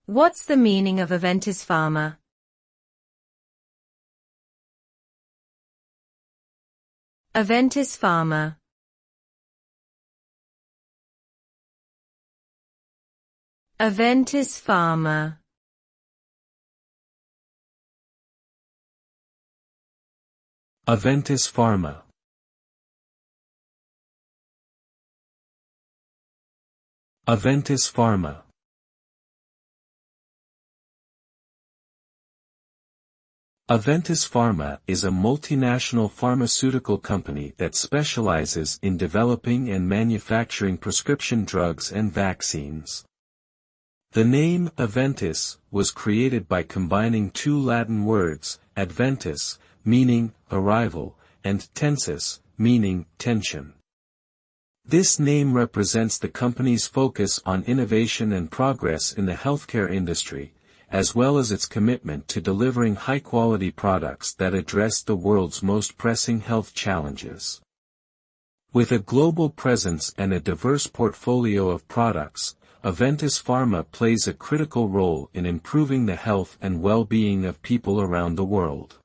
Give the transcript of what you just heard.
What's the meaning of Aventis Pharma? Aventis Pharma. Aventis Pharma. Aventis Pharma. Aventis Pharma. Aventis Pharma is a multinational pharmaceutical company that specializes in developing and manufacturing prescription drugs and vaccines. The name Aventis was created by combining two Latin words, adventus, meaning arrival, and tensus, meaning tension. This name represents the company's focus on innovation and progress in the healthcare industry, as well as its commitment to delivering high-quality products that address the world's most pressing health challenges. With a global presence and a diverse portfolio of products, Aventis Pharma plays a critical role in improving the health and well-being of people around the world.